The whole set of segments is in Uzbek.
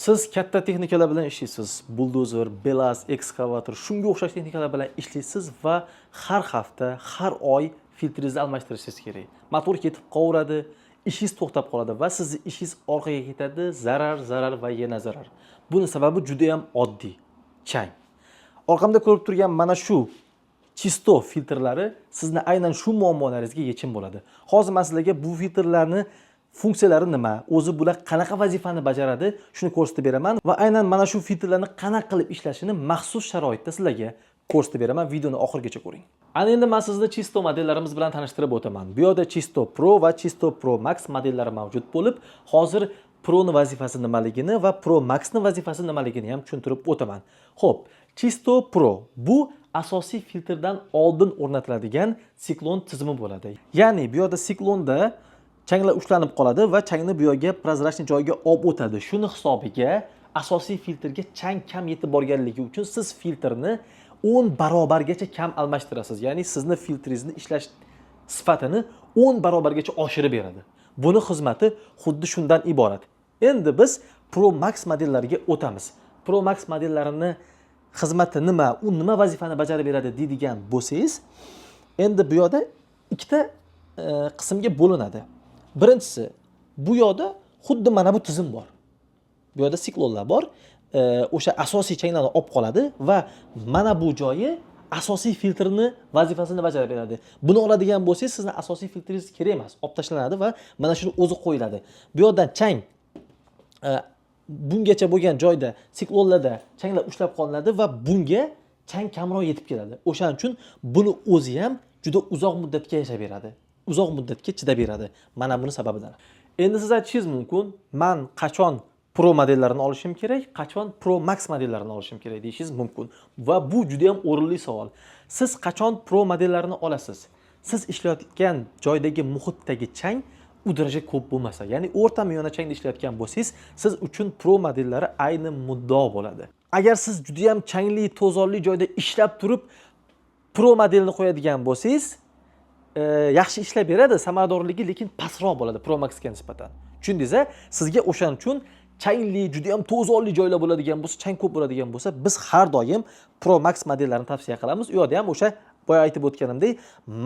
Siz katta texnikalar bilan ishlaysiz. Buldozer, belaz, ekskavator, shunga o'xshash texnikalar bilan ishlaysiz va har hafta, har oy filtringizni almashtirishingiz kerak. Motor ketib qovuradi, ishingiz to'xtab qoladi va sizning ishingiz orqaga ketadi, zarar va yana zarar. Buning sababi juda ham oddiy. Chang. Orqamda ko'rib turgan mana shu Chisto filtrlari sizni aynan shu muammolaringizga yechim bo'ladi. Hozir men sizlarga bu filtrlarni funksiyalari nima, o'zi bular qanaqa vazifani bajaradi, shuni ko'rsatib beraman va aynan mana shu filtrlarni qanaqa qilib ishlashini maxsus sharoitda sizlarga ko'rsatib beraman. Videoni oxirigacha ko'ring. Ana endi men sizni Chisto modellarimiz bilan tanishtirib o'taman. Bu yerda Chisto Pro va Chisto Pro Max modellari mavjud bo'lib, hozir Pro'ning vazifasi nimaligini va Pro Max'ning vazifasi nimaligini ham tushuntirib o'taman. Xo'p, Chisto Pro bu asosiy filtrdan oldin o'rnatiladigan siklon tizimi bo'ladi. Ya'ni bu yerda siklonda changlar ushlanib qoladi va changni bu yerga prozrachniy joyga olib o'tadi. Shuni hisobiga asosiy filtrga chang kam yetib borganligi uchun siz filtrni 10 barobargacha kam almashtirasiz. Ya'ni sizni filtringizni ishlash sifatini 10 barobargacha oshirib beradi. Buni xizmati xuddi shundan iborat. Endi biz Pro Max modellariga o'tamiz. Pro Max modellarini xizmati nima, u nima vazifani bajarib beradi deydigan bo'lsangiz, endi bu yerda ikkita qismga bo'linadi. Birinchisi, bu yerda xuddi mana bu tizim bor. Bu yerda siklonlar bor. O'sha asosiy changlarni olib qoladi va mana bu joyi asosiy filtrni vazifasini bajarib beradi. Buni oladigan bo'lsangiz, sizning asosiy filtringiz kerak emas, olib tashlanadi va mana shuni o'zi qo'yiladi. Bu yerdan chang bungacha bo'lgan joyda siklonlarda changlar ushlab qolinadi va bunga chang kamroq yetib keladi. O'shaning uchun buni o'zi ham juda uzoq muddatga yashab beradi. Uzoq muddatga chidab beradi. Mana buni sababidan. Endi siz aytishingiz mumkin, men qachon Pro modellarini olishim kerak, qachon Pro Max modellarini olishim kerak deyishingiz mumkin. Va bu juda ham o'rinli savol. Siz qachon Pro modellarini olasiz? Siz ishlayotgan joydagi muhitdagi chang u daraja ko'p bo'lmasa, ya'ni o'rtama yonachangda ishlayotgan bo'lsangiz, siz uchun Pro modellari ayni muddao bo'ladi. Agar siz juda ham changli, to'zonli joyda ishlab turib Pro modelni qo'yadigan bo'lsangiz, yaxshi ishlab beradi, samaradorligi lekin pastroq bo'ladi Pro Maxga nisbatan. Tushundingiz-a? Sizga o'shaning uchun changli, juda ham to'zonli joylar bo'ladigan bo'lsa, chang ko'p bo'ladigan bo'lsa, biz har doim Pro Max modellarini tavsiya qilamiz. U yerda ham o'sha boya aytib o'tganimdek,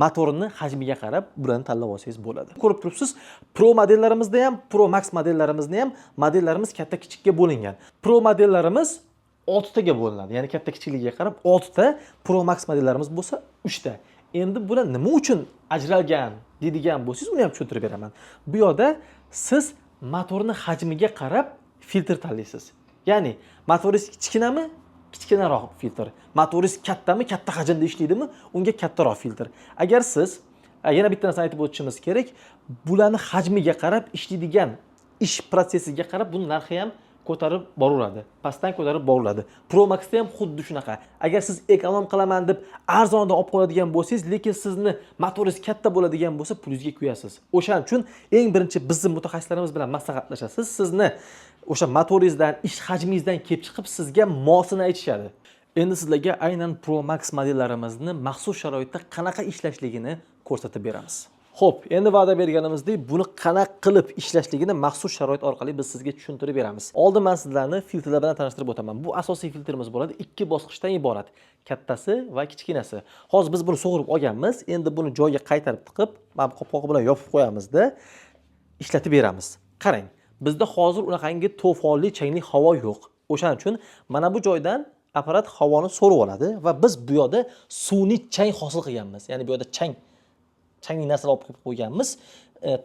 motorni hajmiga qarab bularni tanlab olsangiz bo'ladi. Ko'rib turibsiz, Pro modellarimizda ham, Pro Max modellariimizda ham modellarimiz katta-kichikka bo'lingan. Pro modellarimiz 6 taga bo'linadi. Ya'ni katta-kichikligiga qarab 6 ta, Pro Max modellarimiz bo'lsa 3 ta. Endi bular nima uchun ajralgan deydigan bo'lsangiz, uni ham tushuntirib beraman. Bu yerda siz motorni hajmiga qarab filtr tanlaysiz. Ya'ni motoringiz kichkinami? Kichkinaroq filtr. Motoringiz kattami? Katta hajmda ishlaydimi? Unga kattaroq filtr. Agar siz yana bitta narsani aytib o'tishimiz kerak, bularni hajmiga qarab ishlaydigan ish protsessiga qarab buni narxi ham ko'tarib boraveradi. Pastdan ko'tarib boraveradi. Pro Maxda ham xuddi shunaqa. Agar siz ekonom qilaman deb arzonda olib qo'yadigan bo'lsangiz, lekin sizni motoringiz katta bo'ladigan bo'lsa, pulingizga kuyasiz. O'shaning uchun eng birinchi bizning mutaxassislarimiz bilan maslahatlashasiz. Sizni o'sha motoringizdan, ish hajmingizdan kelib chiqib sizga mosini aytishadi. Endi sizlarga aynan Pro Max modelllarimizni maxsus sharoitda qanaqa ishlashligini ko'rsatib beramiz. Xo'p, endi va'da berganimizdek, buni qanaqa qilib ishlashligini maxsus sharoit orqali biz sizga tushuntirib beramiz. Oldin men sizlarni filtrlar bilan tanishtirib o'taman. Bu asosiy filtrimiz bo'ladi, 2 bosqichdan iborat. Kattasi va kichkinasi. Hozir biz buni sug'urib olganmiz. Endi buni joyiga qaytarib tiqib, mana bu qopqog'i bilan yopib qo'yamizda ishlatib beramiz. Qarang, bizda hozir unaqangi to'fonli, changli havo yo'q. O'shaning uchun mana bu joydan apparat havoni so'rib oladi va biz bu yerda sun'iy chang hosil qilganmiz. Ya'ni bu yerda changli narsalar olib qo'yganmiz.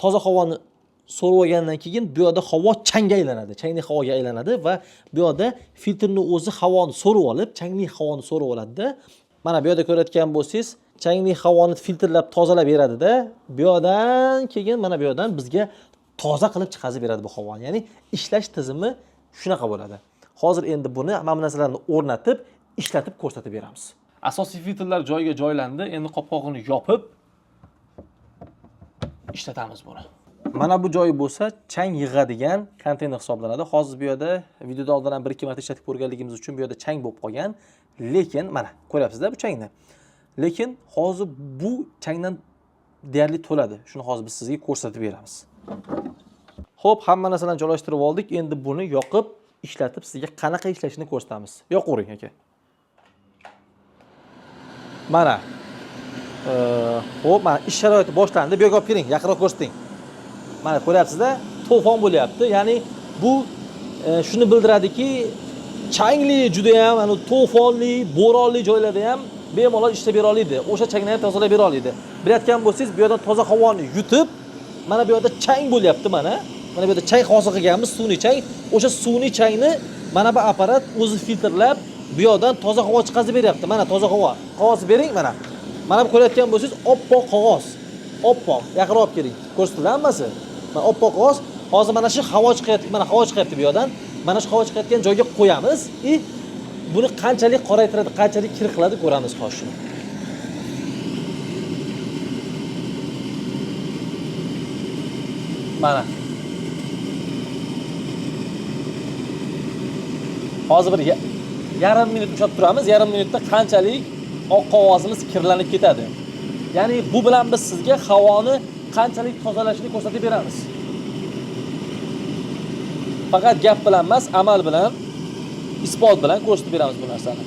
Toza havoni so'rib olgandan keyin bu yerda havo changga aylanadi, changli havoga aylanadi va bu yerda filtrning o'zi havoni so'rib olib, changli havoni so'rib oladi-da. Mana bu yerda ko'rayotgan bo'lsangiz, changli havoni filtrlab tozalab beradi-da. Bu yerdan keyin mana bu yerdan bizga toza qilib chiqazib beradi bu havoni. Ya'ni ishlash tizimi shunaqa bo'ladi. Hozir endi buni mana bu narsalarni o'rnatib, ishlatib ko'rsatib beramiz. Asosiy filtrlar joyiga joylandi. Endi qopqog'ini yopib ishlatamiz buni. Mana bu joyi bo'lsa, chang yig'adigan konteyner hisoblanadi. Hozir bu yerda videoda oldin ham 1-2 marta ishlatib ko'rganligimiz uchun bu yerda chang bo'lib qolgan. Lekin mana ko'ryapsizlar bu changni. Lekin hozir bu changdan deyarli to'ladi. Shuni hozir biz sizga ko'rsatib beramiz. Xo'p, hamma narsalarni joylashtirib oldik. Endi buni yoqib ishlatib sizga qanaqa ishlashini ko'rsatamiz. Yoqavering aka. Mana. Xo'p, mana ish sharoiti boshlandi. Bu yerga olib keling, yaqinroq ko'rsating. Mana ko'ryapsiz-da, to'fon bo'lyapti. Ya'ni bu shuni bildiradiki, changli juda ham, ana to'fonli, bo'ronli joylarda ham bemalol ishlab bera oladi. O'sha changni ham tozalab bera oladi. Bilayotgan bo'lsangiz, bu yerdan toza havoni yutib, mana bu yerda chang bo'lyapti mana. Mana bu yerda chang hosil qilganmiz, sun'iy chang. O'sha sun'iy changni mana bu apparat o'zi filtrlab, bu yerdan toza havo chiqazib beryapti. Mana toza havo. Qog'oz bering mana. Mana bu ko'rayotgan bo'lsangiz, oppoq qog'oz. Oppoq. Yaqinroq olib keling. Ko'rsatiladi hammasi. Mana oppoq qog'oz. Hozir mana shu havo chiqyapti. Mana havo chiqyapti bu yerdan. Mana shu havo chiqayotgan joyga qo'yamiz. Buni qanchalik qoraytiradi, qanchalik kir qiladi ko'ramiz hozir. Mana. Hozir bir yarim minut ushlab turamiz. Yarim minutda qanchalik oq qog'ozimiz kirlanib ketadi. Ya'ni bu bilan biz sizga havoni qanchalik tozalashini ko'rsatib beramiz. Faqat gap bilan emas, amal bilan, isbot bilan ko'rsatib beramiz bu narsani.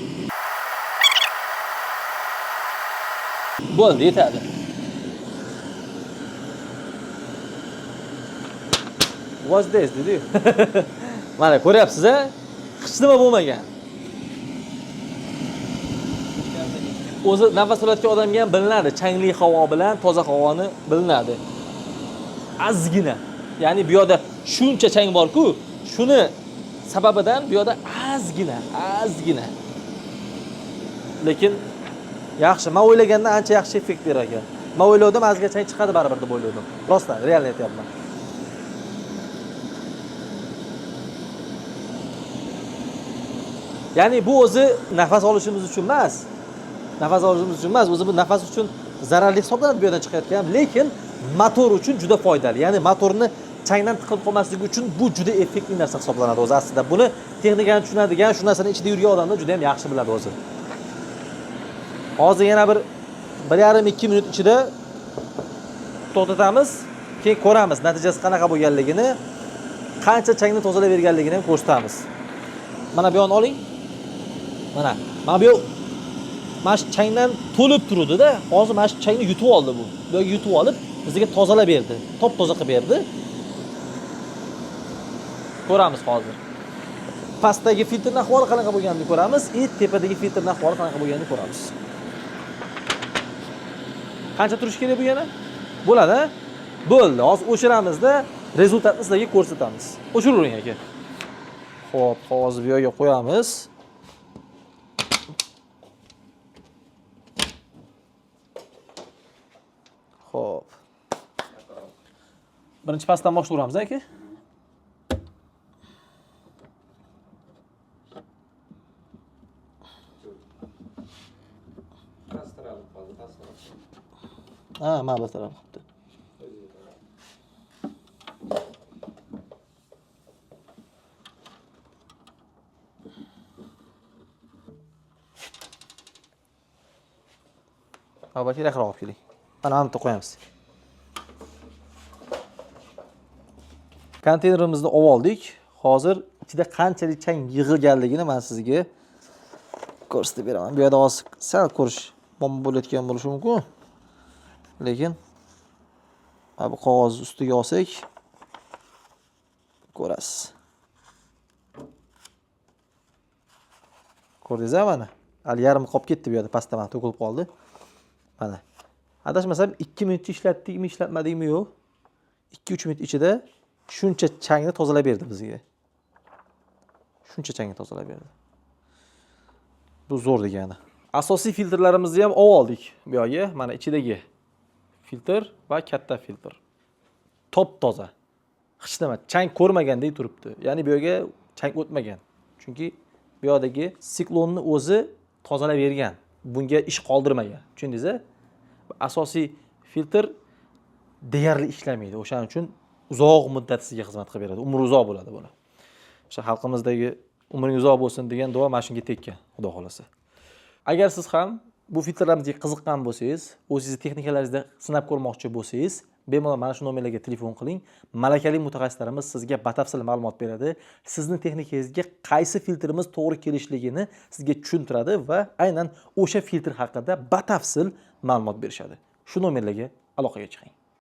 Bo'ldi, yetadi. What's this, dedi. Mana ko'ryapsiz-a? Hech nima bo'lmagan. O'zi nafas olayotgan odamga ham bilinadi, changli havo bilan toza havoni bilinadi. Ozgina. Ya'ni bu yerda shuncha chang bor-ku, shuni sababidan bu yerda ozgina. Lekin yaxshi, men o'ylagandan ancha yaxshi effekt berar ekan. Men o'yladim ozga chang chiqadi baribir deb o'yladim. Rostdan, real aytyapman. Ya'ni bu o'zi nafas olishimiz uchun emas. O'zi bu nafas uchun zararli hisoblanadi bu yerdan chiqayotgan, lekin motor uchun juda foydali. Ya'ni motorni changdan tiqilib qolmasligi uchun bu juda effektli narsa hisoblanadi o'zi aslida. Buni texnikani tushunadigan, shu narsani ichida yurgan odamlar juda ham yaxshi biladi o'zi. Hozir yana bir 1,5-2 minut ichida to'xtatamiz, keyin ko'ramiz natijasi qanaqa bo'lganligini, qancha changni tozalab berganligini ham ko'rsatamiz. Mana bu yoqni oling. Mana bu mana shu changdan to'lib turdi-da, hozir mana shu changni yutib oldi bu. Bu yerga yutib olib, bizga tozalab berdi, top-toza qilib berdi. Ko'ramiz hozir. Pastdagi filtrning ahvoli qanaqa bo'lganini ko'ramiz, tepadagi filtrning ahvoli qanaqa bo'lganini ko'ramiz. Qancha turish kerak bu yana? Bo'ladi, ha? Bo'ldi. Hozir o'chiramizda rezultatni sizlarga ko'rsatamiz. O'chiravering aka. Xo'p, hozir bu yerga qo'yamiz. Xo'p. Birinchi pastdan boshlayveramiz aka. Mana bu taraf qilibdi. Avval yaqinroq olib keling. Mana bu yerga qo'yamiz. Konteynerimizni olib oldik. Hozir ichida qanchalik chang yig'ilganligini men sizga ko'rsatib beraman. Bu yerda hozir sal ko'rish muammo bo'layotgan bo'lishi mumkin. Lekin bu qog'ozni ustiga olsak ko'rasiz. Ko'rdingizmi mana? Hali yarim qolib ketdi bu yerda, pastda mana to'kilib qoldi. Mana. Adashmasam 2 minut ishlatdikmi, ishlatmadikmi yo'q. 2-3 minut ichida shuncha changni tozalab berdi bizga. Shuncha changni tozalab berdi. Bu zo'r degani. Asosiy filtrlarimizni ham oldik bu yerga. Mana ichidagi filtr va katta filtr. Top toza. Hech nima chang ko'rmagandek turibdi. Ya'ni bu yerga chang o'tmagan. Chunki bu yerdagi siklonni o'zi tozalab bergan. Bunga ish qoldirmagan. Tushundingizmi? Asosiy filtr deyarli ishlamaydi. O'shaning uchun uzoq muddat sizga xizmat qilib beradi. Umri uzoq bo'ladi buni. O'sha xalqimizdagi umring uzoq bo'lsin degan duo mana shunga tekkan, Xudo xolasa. Agar siz ham bu filtrlarimizga qiziqqan bo'lsangiz, o'zingiz texnikalaringizda sinab ko'rmoqchi bo'lsangiz, bemalol mana shu nomerlarga telefon qiling. Malakali mutaxassislarimiz sizga batafsil ma'lumot beradi. Sizni texnikangizga qaysi filtrimiz to'g'ri kelishligini sizga tushuntiradi va aynan o'sha filtr haqida batafsil ma'lumot berishadi. Shu nomerlarga aloqaga chiqing.